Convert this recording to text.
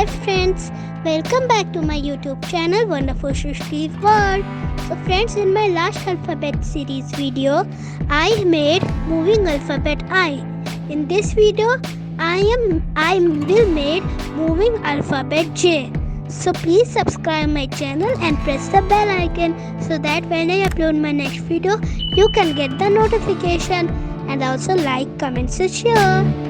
Hi friends, welcome back to my YouTube channel Wonderful Srishti's World. So friends, in my last alphabet series video, I made moving alphabet I. In this video, I will make moving alphabet J. So please subscribe my channel and press the bell icon so that when I upload my next video, you can get the notification, and also like, comment and share.